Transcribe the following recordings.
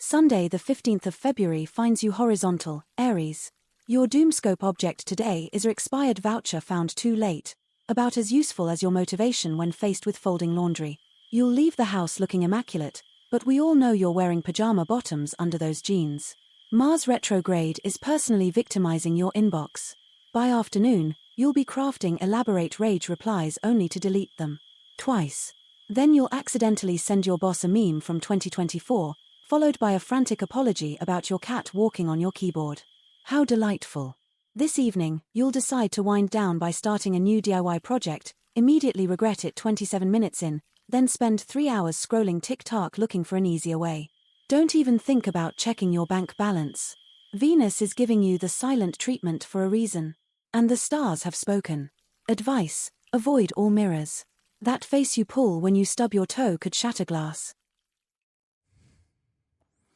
Sunday the 15th of February finds you horizontal, Aries. Your Doomscope object today is an expired voucher found too late, about as useful as your motivation when faced with folding laundry. You'll leave the house looking immaculate, but we all know you're wearing pajama bottoms under those jeans. Mars retrograde is personally victimizing your inbox. By afternoon, you'll be crafting elaborate rage replies only to delete them twice. Then you'll accidentally send your boss a meme from 2024, followed by a frantic apology about your cat walking on your keyboard. How delightful. This evening, you'll decide to wind down by starting a new DIY project, immediately regret it 27 minutes in, then spend 3 hours scrolling TikTok looking for an easier way. Don't even think about checking your bank balance. Venus is giving you the silent treatment for a reason. And the stars have spoken. Advice: avoid all mirrors. That face you pull when you stub your toe could shatter glass.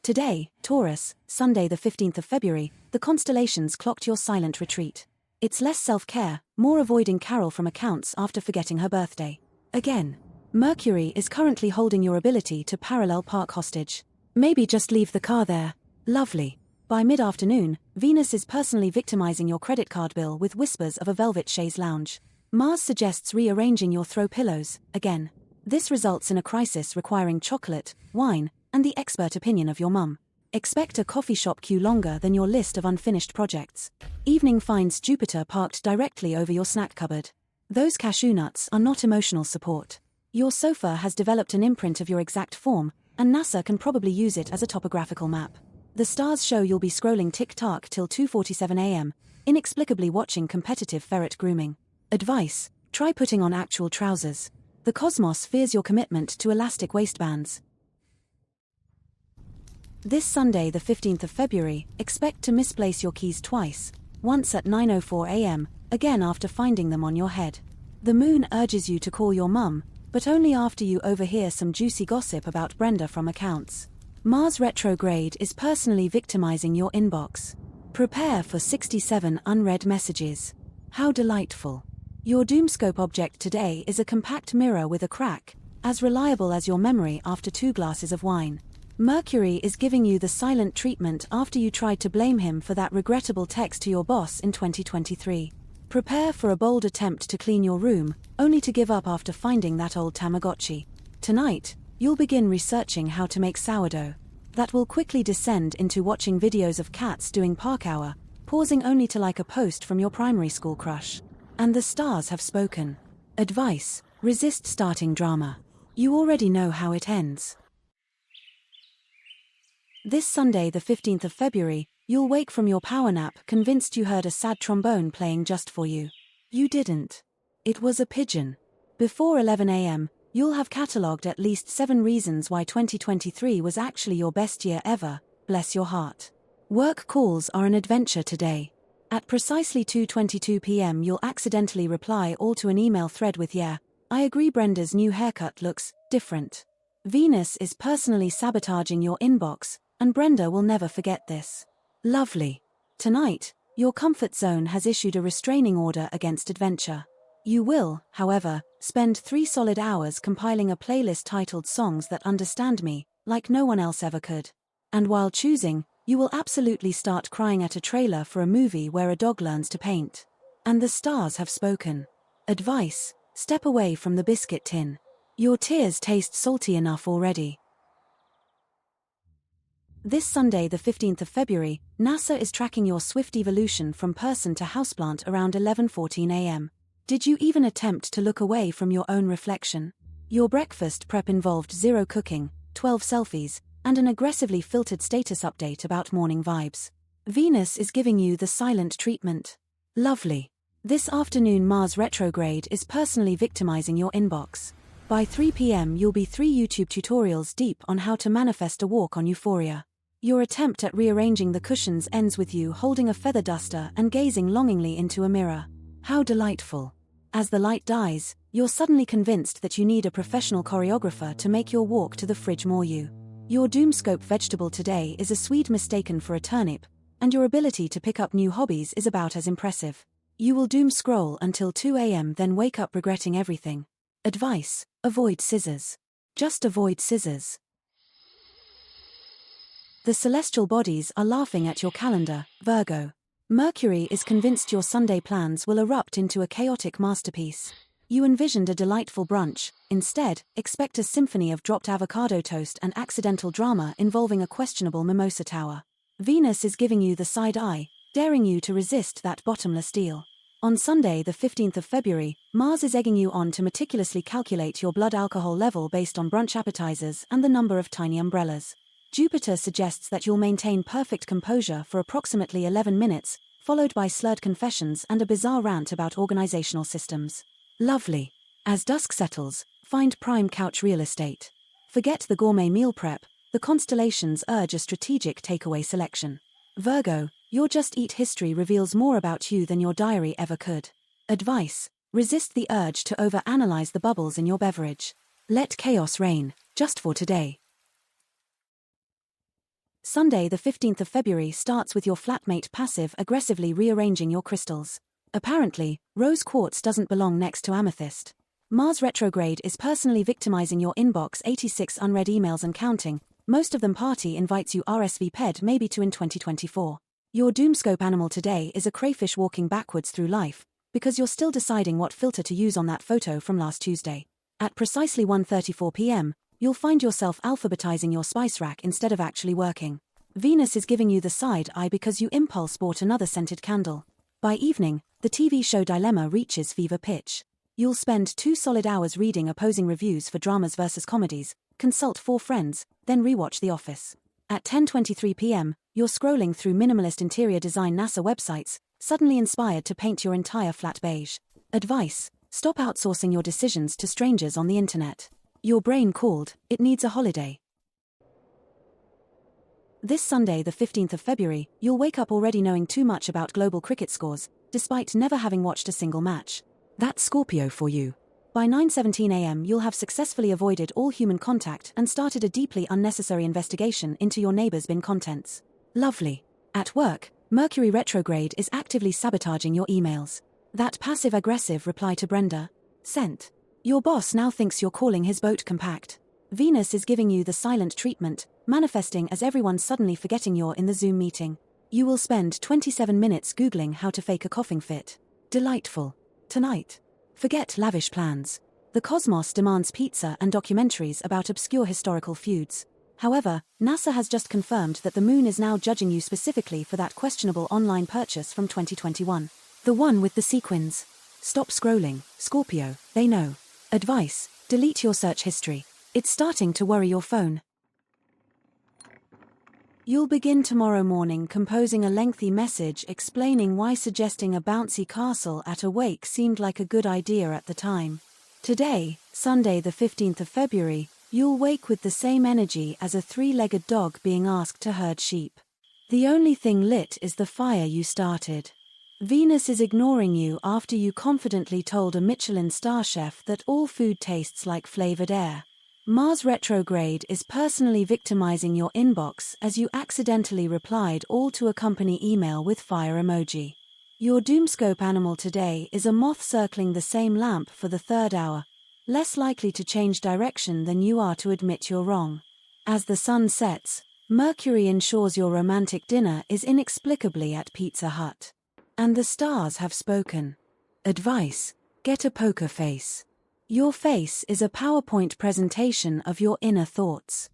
Today, Taurus, Sunday the 15th of February, the constellations clocked your silent retreat. It's less self-care, more avoiding Carol from accounts after forgetting her birthday. Again, Mercury is currently holding your ability to parallel park hostage. Maybe just leave the car there. Lovely. By mid-afternoon, Venus is personally victimizing your credit card bill with whispers of a velvet chaise lounge. Mars suggests rearranging your throw pillows, again. This results in a crisis requiring chocolate, wine, and the expert opinion of your mum. Expect a coffee shop queue longer than your list of unfinished projects. Evening finds Jupiter parked directly over your snack cupboard. Those cashew nuts are not emotional support. Your sofa has developed an imprint of your exact form, and NASA can probably use it as a topographical map. The stars show you'll be scrolling TikTok till 2:47 a.m., inexplicably watching competitive ferret grooming. Advice: try putting on actual trousers. The cosmos fears your commitment to elastic waistbands. This Sunday the 15th of February, expect to misplace your keys twice, once at 9:04 a.m., again after finding them on your head. The moon urges you to call your mum, but only after you overhear some juicy gossip about Brenda from accounts. Mars retrograde is personally victimizing your inbox. Prepare for 67 unread messages. How delightful. Your Doomscope object today is a compact mirror with a crack, as reliable as your memory after 2 glasses of wine. Mercury is giving you the silent treatment after you tried to blame him for that regrettable text to your boss in 2023. Prepare for a bold attempt to clean your room, only to give up after finding that old Tamagotchi. Tonight, you'll begin researching how to make sourdough. That will quickly descend into watching videos of cats doing park hour, pausing only to like a post from your primary school crush. And the stars have spoken. Advice: resist starting drama. You already know how it ends. This Sunday the 15th of February, you'll wake from your power nap convinced you heard a sad trombone playing just for you. You didn't. It was a pigeon. Before 11 a.m., you'll have catalogued at least 7 reasons why 2023 was actually your best year ever, bless your heart. Work calls are an adventure today. At precisely 2:22 p.m. you'll accidentally reply all to an email thread with "Yeah, I agree Brenda's new haircut looks different." Venus is personally sabotaging your inbox, and Brenda will never forget this. Lovely. Tonight, your comfort zone has issued a restraining order against adventure. You will, however, spend 3 solid hours compiling a playlist titled Songs That Understand Me, like no one else ever could. And while choosing, you will absolutely start crying at a trailer for a movie where a dog learns to paint. And the stars have spoken. Advice: step away from the biscuit tin. Your tears taste salty enough already. This Sunday the 15th of February, NASA is tracking your swift evolution from person to houseplant around 11:14 a.m. Did you even attempt to look away from your own reflection? Your breakfast prep involved 0 cooking, 12 selfies, and an aggressively filtered status update about morning vibes. Venus is giving you the silent treatment. Lovely. This afternoon Mars retrograde is personally victimizing your inbox. By 3 p.m. you'll be 3 YouTube tutorials deep on how to manifest a walk on Euphoria. Your attempt at rearranging the cushions ends with you holding a feather duster and gazing longingly into a mirror. How delightful. As the light dies, you're suddenly convinced that you need a professional choreographer to make your walk to the fridge more you. Your Doomscope vegetable today is a Swede mistaken for a turnip, and your ability to pick up new hobbies is about as impressive. You will doom scroll until 2 a.m. then wake up regretting everything. Advice: avoid scissors. Just avoid scissors. The celestial bodies are laughing at your calendar, Virgo. Mercury is convinced your Sunday plans will erupt into a chaotic masterpiece. You envisioned a delightful brunch. Instead, expect a symphony of dropped avocado toast and accidental drama involving a questionable mimosa tower. Venus is giving you the side eye, daring you to resist that bottomless deal. On Sunday, the 15th of February, Mars is egging you on to meticulously calculate your blood alcohol level based on brunch appetizers and the number of tiny umbrellas. Jupiter suggests that you'll maintain perfect composure for approximately 11 minutes, followed by slurred confessions and a bizarre rant about organizational systems. Lovely. As dusk settles, find prime couch real estate. Forget the gourmet meal prep, the constellations urge a strategic takeaway selection. Virgo, your Just Eat history reveals more about you than your diary ever could. Advice: resist the urge to overanalyze the bubbles in your beverage. Let chaos reign, just for today. Sunday, the 15th of February starts with your flatmate passive-aggressively rearranging your crystals. Apparently, rose quartz doesn't belong next to amethyst. Mars retrograde is personally victimizing your inbox, 86 unread emails and counting. Most of them party invites you RSVP'd maybe to in 2024. Your doomscope animal today is a crayfish walking backwards through life, because you're still deciding what filter to use on that photo from last Tuesday. At precisely 1:34 p.m., you'll find yourself alphabetizing your spice rack instead of actually working. Venus is giving you the side eye because you impulse bought another scented candle. By evening, the TV show dilemma reaches fever pitch. You'll spend 2 solid hours reading opposing reviews for dramas versus comedies, consult 4 friends, then rewatch The Office. At 10:23 p.m., you're scrolling through minimalist interior design NASA websites, suddenly inspired to paint your entire flat beige. Advice: stop outsourcing your decisions to strangers on the internet. Your brain called, it needs a holiday. This Sunday, the 15th of February, you'll wake up already knowing too much about global cricket scores, despite never having watched a single match. That's Scorpio for you. By 9:17 a.m. you'll have successfully avoided all human contact and started a deeply unnecessary investigation into your neighbor's bin contents. Lovely. At work, Mercury retrograde is actively sabotaging your emails. That passive-aggressive reply to Brenda, sent. Your boss now thinks you're calling his boat compact. Venus is giving you the silent treatment, manifesting as everyone suddenly forgetting you're in the Zoom meeting. You will spend 27 minutes Googling how to fake a coughing fit. Delightful. Tonight. Forget lavish plans. The cosmos demands pizza and documentaries about obscure historical feuds. However, NASA has just confirmed that the moon is now judging you specifically for that questionable online purchase from 2021. The one with the sequins. Stop scrolling, Scorpio, they know. Advice: delete your search history. It's starting to worry your phone. You'll begin tomorrow morning composing a lengthy message explaining why suggesting a bouncy castle at a wake seemed like a good idea at the time. Today, Sunday the 15th of February, you'll wake with the same energy as a 3-legged dog being asked to herd sheep. The only thing lit is the fire you started. Venus is ignoring you after you confidently told a Michelin star chef that all food tastes like flavored air. Mars retrograde is personally victimizing your inbox as you accidentally replied all to a company email with fire emoji. Your doomscope animal today is a moth circling the same lamp for the 3rd hour, less likely to change direction than you are to admit you're wrong. As the sun sets, Mercury ensures your romantic dinner is inexplicably at Pizza Hut. And the stars have spoken. Advice: get a poker face. Your face is a PowerPoint presentation of your inner thoughts.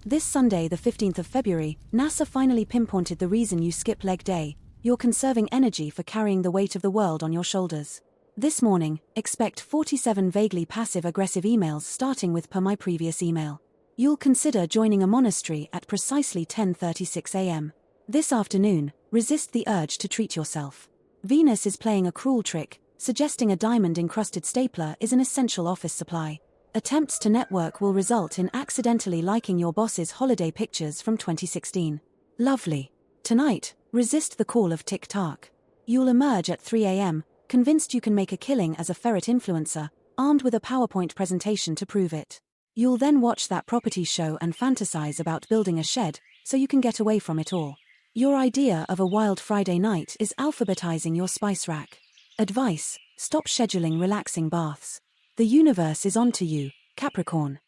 This Sunday, the 15th of February, NASA finally pinpointed the reason you skip leg day: you're conserving energy for carrying the weight of the world on your shoulders. This morning, expect 47 vaguely passive-aggressive emails starting with "per my previous email." You'll consider joining a monastery at precisely 10:36 a.m. This afternoon, resist the urge to treat yourself. Venus is playing a cruel trick, suggesting a diamond-encrusted stapler is an essential office supply. Attempts to network will result in accidentally liking your boss's holiday pictures from 2016. Lovely. Tonight, resist the call of TikTok. You'll emerge at 3 a.m., convinced you can make a killing as a ferret influencer, armed with a PowerPoint presentation to prove it. You'll then watch that property show and fantasize about building a shed, so you can get away from it all. Your idea of a wild Friday night is alphabetizing your spice rack. Advice: stop scheduling relaxing baths. The universe is onto you, Capricorn.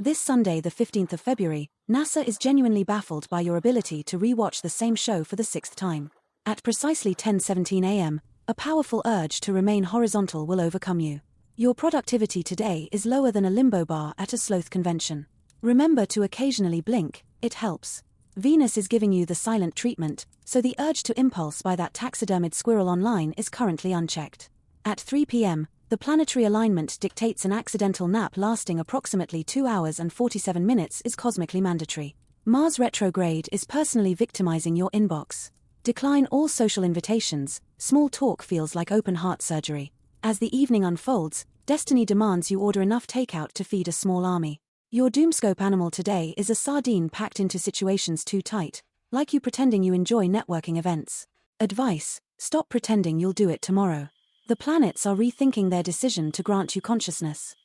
This Sunday, the 15th of February, NASA is genuinely baffled by your ability to re-watch the same show for the sixth time. At precisely 10:17 a.m., a powerful urge to remain horizontal will overcome you. Your productivity today is lower than a limbo bar at a sloth convention. Remember to occasionally blink, it helps. Venus is giving you the silent treatment, so the urge to impulse buy that taxidermied squirrel online is currently unchecked. At 3 p.m., the planetary alignment dictates an accidental nap lasting approximately 2 hours and 47 minutes is cosmically mandatory. Mars retrograde is personally victimizing your inbox. Decline all social invitations, small talk feels like open heart surgery. As the evening unfolds, destiny demands you order enough takeout to feed a small army. Your doomscope animal today is a sardine packed into situations too tight, like you pretending you enjoy networking events. Advice: stop pretending you'll do it tomorrow. The planets are rethinking their decision to grant you consciousness.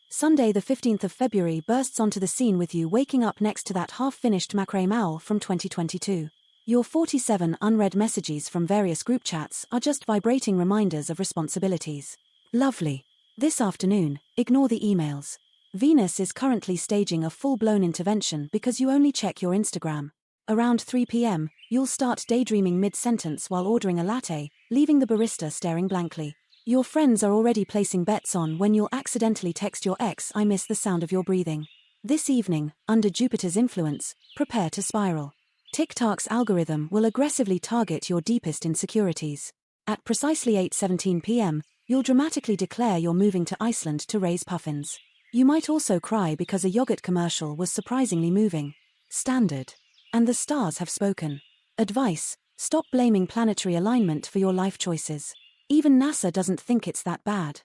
Sunday, the 15th of February bursts onto the scene with you waking up next to that half-finished macrame owl from 2022. Your 47 unread messages from various group chats are just vibrating reminders of responsibilities. Lovely. This afternoon, ignore the emails. Venus is currently staging a full-blown intervention because you only check your Instagram. Around 3 p.m., you'll start daydreaming mid-sentence while ordering a latte, leaving the barista staring blankly. Your friends are already placing bets on when you'll accidentally text your ex, "I miss the sound of your breathing." This evening, under Jupiter's influence, prepare to spiral. TikTok's algorithm will aggressively target your deepest insecurities. At precisely 8:17 p.m., you'll dramatically declare you're moving to Iceland to raise puffins. You might also cry because a yogurt commercial was surprisingly moving. Standard. And the stars have spoken. Advice: stop blaming planetary alignment for your life choices. Even NASA doesn't think it's that bad.